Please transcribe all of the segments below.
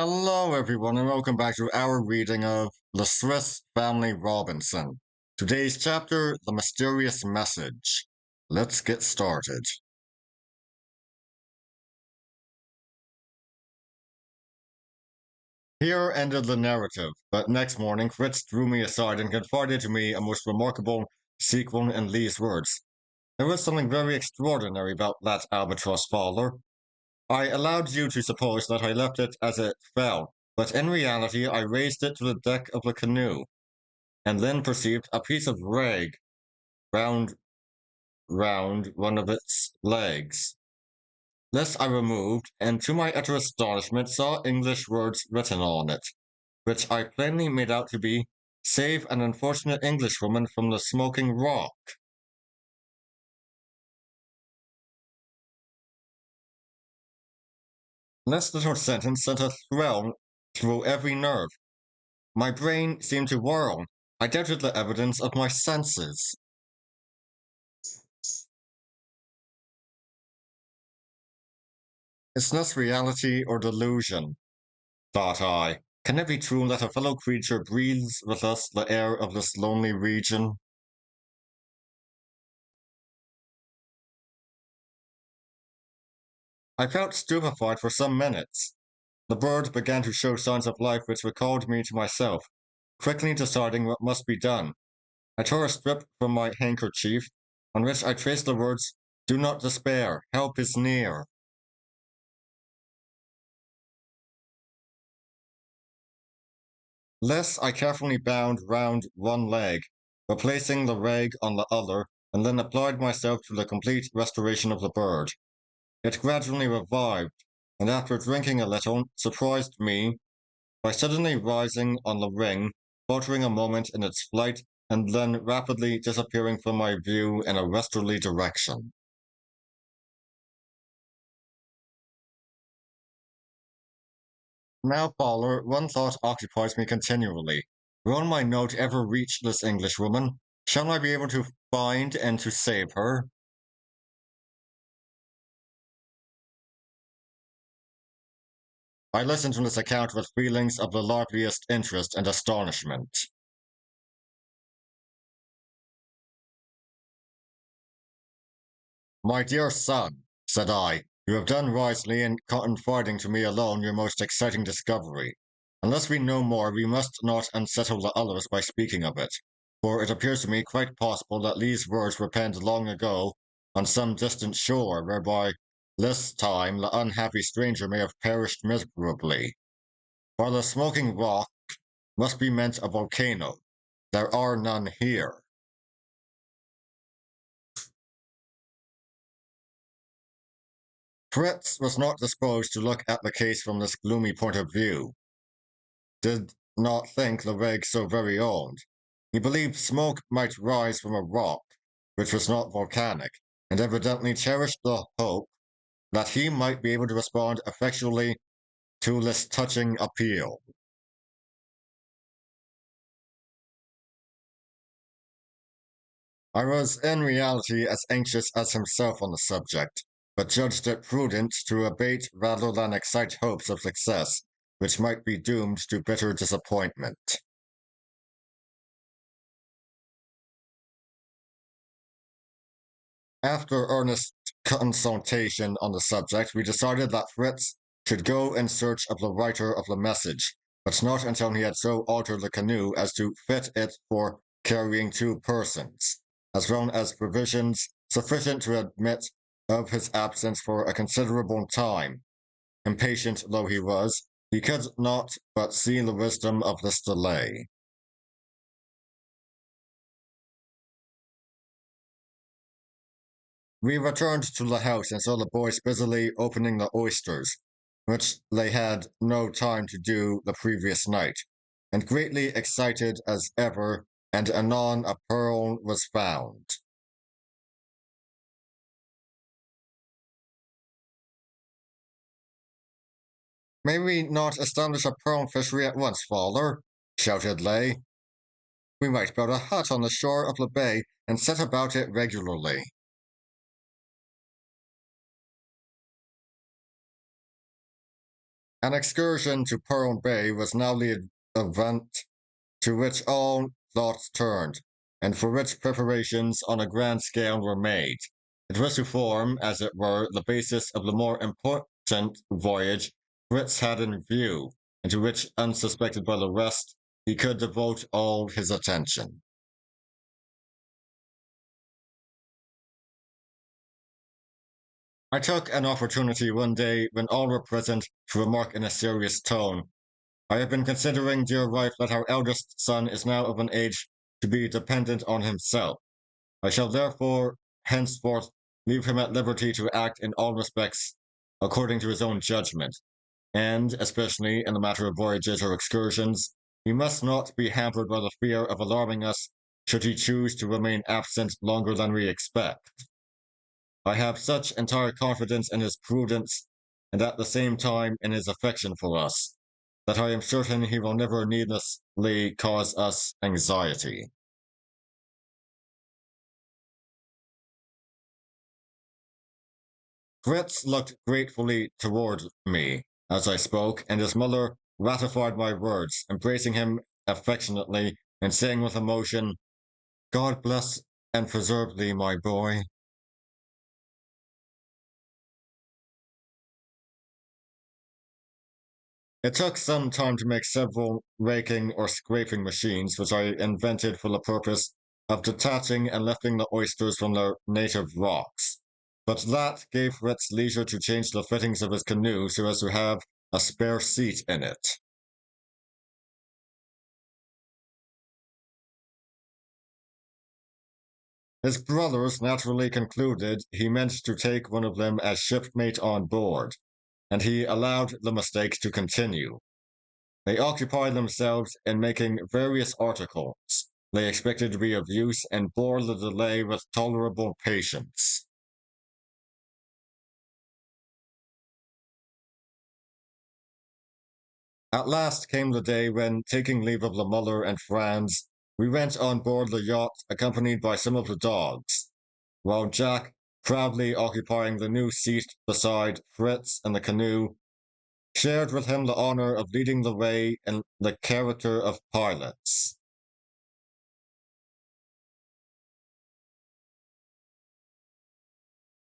Hello, everyone, and welcome back to our reading of The Swiss Family Robinson. Today's chapter, The Mysterious Message. Let's get started. Here ended the narrative, but next morning Fritz drew me aside and confided to me a most remarkable sequel in these words. There was something very extraordinary about that albatross father. I allowed you to suppose that I left it as it fell, but in reality I raised it to the deck of the canoe and then perceived a piece of rag round round one of its legs. This I removed, and to my utter astonishment saw English words written on it, which I plainly made out to be "Save an unfortunate Englishwoman from the smoking rock." This little sentence sent a thrill through every nerve. My brain seemed to whirl. I doubted the evidence of my senses. Is this reality or delusion? Thought I. Can it be true that a fellow creature breathes with us the air of this lonely region? I felt stupefied for some minutes. The bird began to show signs of life which recalled me to myself, quickly deciding what must be done. I tore a strip from my handkerchief, on which I traced the words, "Do not despair, help is near." This I carefully bound round one leg, replacing the rag on the other, and then applied myself to the complete restoration of the bird. It gradually revived, and after drinking a little, surprised me by suddenly rising on the ring, faltering a moment in its flight, and then rapidly disappearing from my view in a westerly direction. Now, Fowler, one thought occupies me continually. Will my note ever reach this Englishwoman? Shall I be able to find and to save her? I listened to this account with feelings of the liveliest interest and astonishment. "My dear son," said I, "you have done wisely in confiding to me alone your most exciting discovery. Unless we know more, we must not unsettle the others by speaking of it, for it appears to me quite possible that these words were penned long ago on some distant shore, whereby this time the unhappy stranger may have perished miserably. While the smoking rock must be meant a volcano. There are none here." Fritz was not disposed to look at the case from this gloomy point of view, did not think the reg so very old. He believed smoke might rise from a rock, which was not volcanic, and evidently cherished the hope that he might be able to respond effectually to this touching appeal. I was in reality as anxious as himself on the subject, but judged it prudent to abate rather than excite hopes of success, which might be doomed to bitter disappointment. After earnest consultation on the subject, we decided that Fritz should go in search of the writer of the message, but not until he had so altered the canoe as to fit it for carrying two persons, as well as provisions sufficient to admit of his absence for a considerable time. Impatient though he was, he could not but see the wisdom of this delay. We returned to the house and saw the boys busily opening the oysters, which they had no time to do the previous night, and greatly excited as ever, and anon a pearl was found. "May we not establish a pearl fishery at once, father?" shouted Lay. "We might build a hut on the shore of the bay and set about it regularly." An excursion to Pearl Bay was now the event to which all thoughts turned, and for which preparations on a grand scale were made. It was to form, as it were, the basis of the more important voyage Fritz had in view, and to which, unsuspected by the rest, he could devote all his attention. I took an opportunity one day when all were present to remark in a serious tone, I have been considering, dear wife, that our eldest son is now of an age to be dependent on himself. I shall therefore henceforth leave him at liberty to act in all respects according to his own judgment, and, especially in the matter of voyages or excursions, he must not be hampered by the fear of alarming us should he choose to remain absent longer than we expect. I have such entire confidence in his prudence, and at the same time in his affection for us, that I am certain he will never needlessly cause us anxiety. Fritz looked gratefully toward me as I spoke, and his mother ratified my words, embracing him affectionately and saying with emotion, God bless and preserve thee, my boy. It took some time to make several raking or scraping machines, which I invented for the purpose of detaching and lifting the oysters from their native rocks. But that gave Fritz leisure to change the fittings of his canoe so as to have a spare seat in it. His brothers naturally concluded he meant to take one of them as shipmate on board, and he allowed the mistake to continue. They occupied themselves in making various articles they expected to be of use and bore the delay with tolerable patience. At last came the day when, taking leave of the mother and Franz, we went on board the yacht accompanied by some of the dogs, while Jack, proudly occupying the new seat beside Fritz in the canoe, shared with him the honor of leading the way in the character of pilots.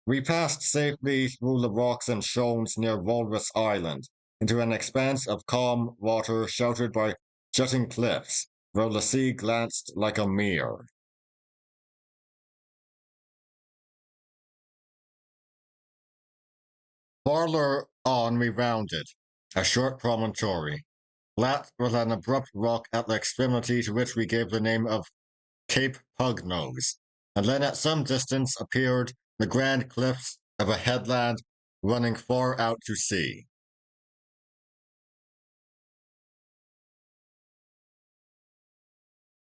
We passed safely through the rocks and shoals near Walrus Island into an expanse of calm water sheltered by jutting cliffs, where the sea glanced like a mirror. Farther on we rounded a short promontory, flat with an abrupt rock at the extremity to which we gave the name of Cape Pugnose, and then at some distance appeared the grand cliffs of a headland running far out to sea.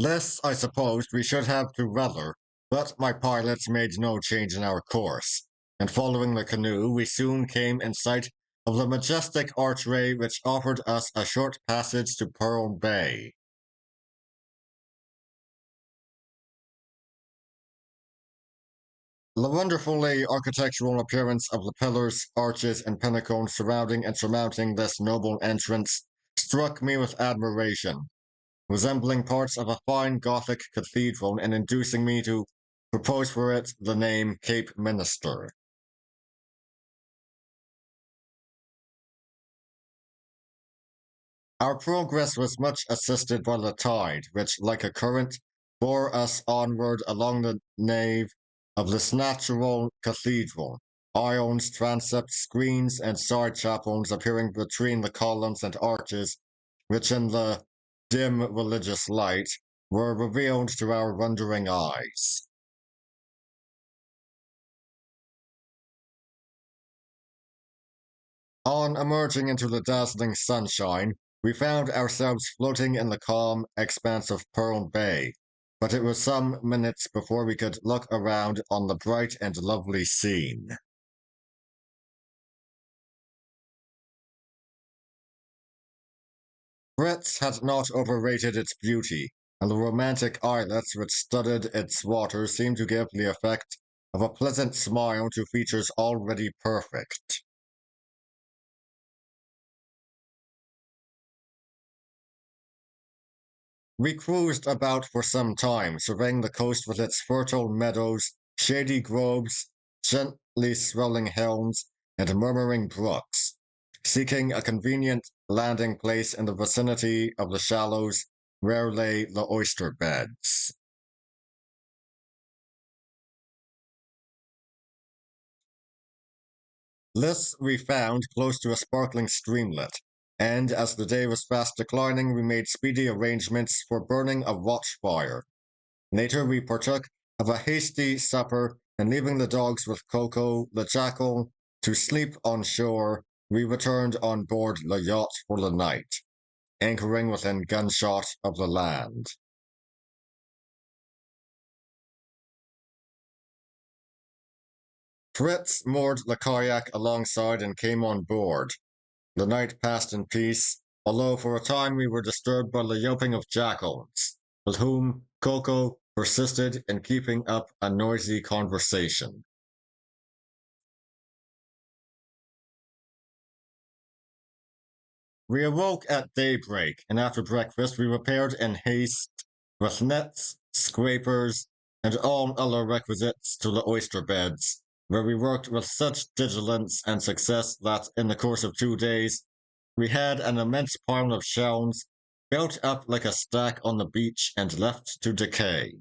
This, I supposed, we should have to weather, but my pilots made no change in our course, and following the canoe, we soon came in sight of the majestic archway which offered us a short passage to Pearl Bay. The wonderfully architectural appearance of the pillars, arches, and pinnacles surrounding and surmounting this noble entrance struck me with admiration, resembling parts of a fine Gothic cathedral and inducing me to propose for it the name Cape Minister. Our progress was much assisted by the tide, which, like a current, bore us onward along the nave of this natural cathedral, ions, transepts, screens, and side chapels appearing between the columns and arches, which in the dim religious light were revealed to our wondering eyes. On emerging into the dazzling sunshine, we found ourselves floating in the calm expanse of Pearl Bay, but it was some minutes before we could look around on the bright and lovely scene. Fritz had not overrated its beauty, and the romantic islets which studded its waters seemed to give the effect of a pleasant smile to features already perfect. We cruised about for some time, surveying the coast with its fertile meadows, shady groves, gently swelling helms, and murmuring brooks, seeking a convenient landing place in the vicinity of the shallows where lay the oyster beds. This we found close to a sparkling streamlet, and as the day was fast declining, we made speedy arrangements for burning a watchfire. Later, we partook of a hasty supper, and leaving the dogs with Coco, the jackal, to sleep on shore, we returned on board the yacht for the night, anchoring within gunshot of the land. Fritz moored the kayak alongside and came on board. The night passed in peace, although for a time we were disturbed by the yelping of jackals, with whom Coco persisted in keeping up a noisy conversation. We awoke at daybreak, and after breakfast we repaired in haste with nets, scrapers, and all other requisites to the oyster beds, where we worked with such diligence and success that in the course of 2 days we had an immense pile of shells built up like a stack on the beach and left to decay.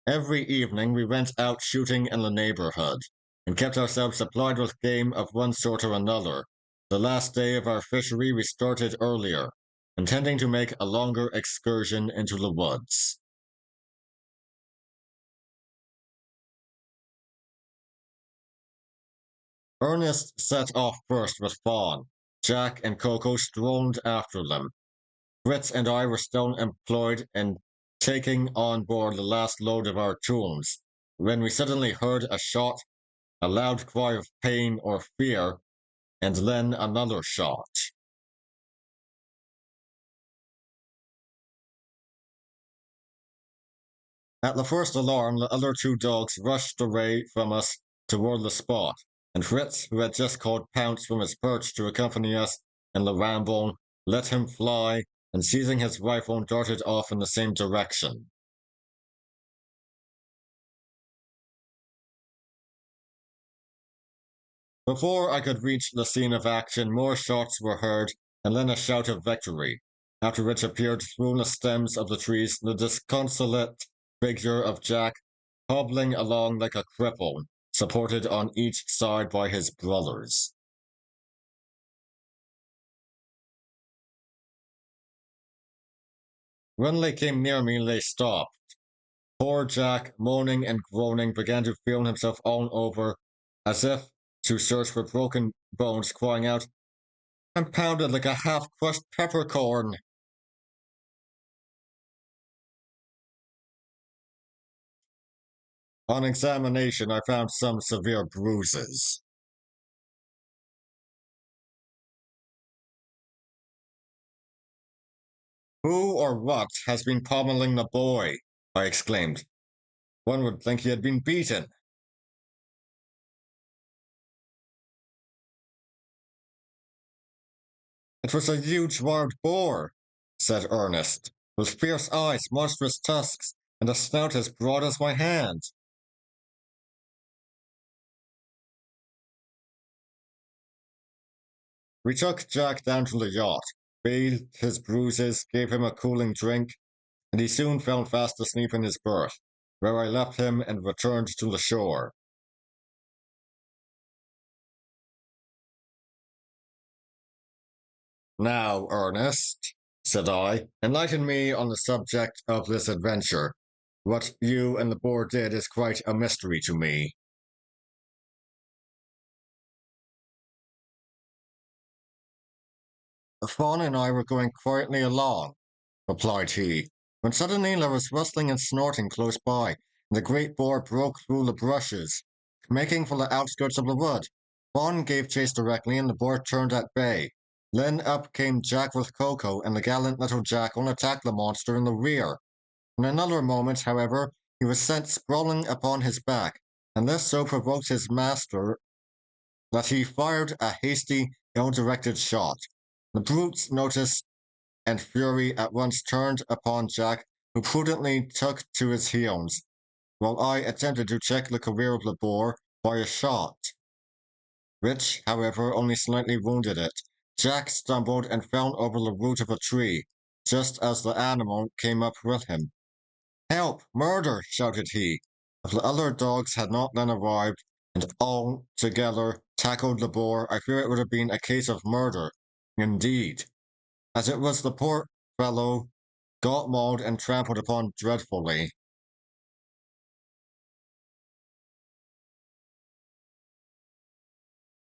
Every evening we went out shooting in the neighborhood, and kept ourselves supplied with game of one sort or another. The last day of our fishery we started earlier, intending to make a longer excursion into the woods. Ernest set off first with Fawn. Jack and Coco strolled after them. Fritz and I were still employed in taking on board the last load of our tools, when we suddenly heard a shot, a loud cry of pain or fear, and then another shot. At the first alarm, the other two dogs rushed away from us toward the spot, and Fritz, who had just called Pounce from his perch to accompany us in the ramble, let him fly, and seizing his rifle, darted off in the same direction. Before I could reach the scene of action, more shots were heard, and then a shout of victory, after which appeared through the stems of the trees the disconsolate figure of Jack, hobbling along like a cripple, supported on each side by his brothers. When they came near me, they stopped. Poor Jack, moaning and groaning, began to feel himself all over, as if to search for broken bones, crying out, "I'm pounded like a half-crushed peppercorn." On examination, I found some severe bruises. Who or what has been pommeling the boy? I exclaimed. One would think he had been beaten. It was a huge wild boar, said Ernest, with fierce eyes, monstrous tusks, and a snout as broad as my hand. We took Jack down to the yacht, bathed his bruises, gave him a cooling drink, and he soon fell fast asleep in his berth, where I left him and returned to the shore. Now, Ernest, said I, enlighten me on the subject of this adventure. What you and the boar did is quite a mystery to me. Fawn and I were going quietly along, replied he, when suddenly there was rustling and snorting close by, and the great boar broke through the brushes, making for the outskirts of the wood. Fawn gave chase directly, and the boar turned at bay. Then up came Jack with Coco, and the gallant little jackal attacked the monster in the rear. In another moment, however, he was sent sprawling upon his back, and this so provoked his master that he fired a hasty ill-directed shot. The brutes noticed and fury at once turned upon Jack, who prudently took to his heels, while I attempted to check the career of the boar by a shot, which, however, only slightly wounded it. Jack stumbled and fell over the root of a tree, just as the animal came up with him. Help! Murder! Shouted he. If the other dogs had not then arrived, and all together tackled the boar, I fear it would have been a case of murder, indeed, as it was the poor fellow got mauled and trampled upon dreadfully.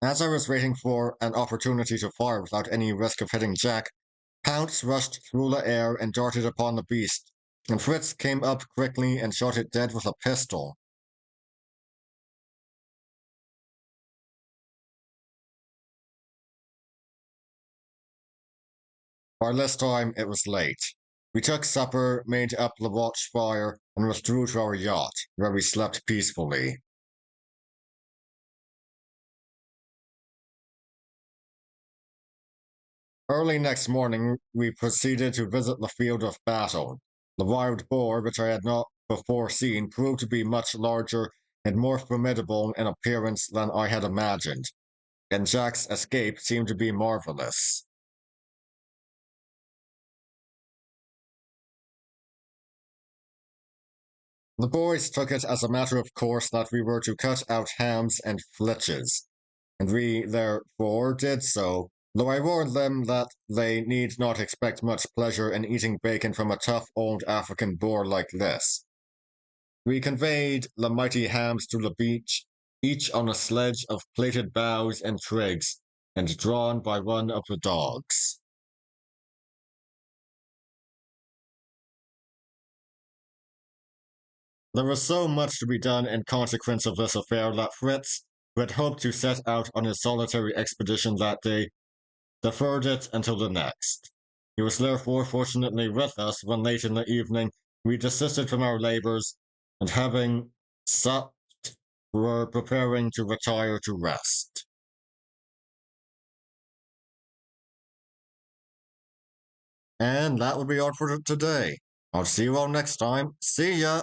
As I was waiting for an opportunity to fire without any risk of hitting Jack, Pounce rushed through the air and darted upon the beast, and Fritz came up quickly and shot it dead with a pistol. By this time it was late. We took supper, made up the watch fire, and withdrew to our yacht, where we slept peacefully. Early next morning, we proceeded to visit the field of battle. The wild boar, which I had not before seen, proved to be much larger and more formidable in appearance than I had imagined, and Jack's escape seemed to be marvelous. The boys took it as a matter of course that we were to cut out hams and flitches, and we therefore did so, though I warned them that they need not expect much pleasure in eating bacon from a tough old African boar like this. We conveyed the mighty hams to the beach, each on a sledge of plaited boughs and twigs, and drawn by one of the dogs. There was so much to be done in consequence of this affair that Fritz, who had hoped to set out on his solitary expedition that day, deferred it until the next. He was therefore fortunately with us when late in the evening we desisted from our labors, and having supped, were preparing to retire to rest. And that will be all for today. I'll see you all next time. See ya!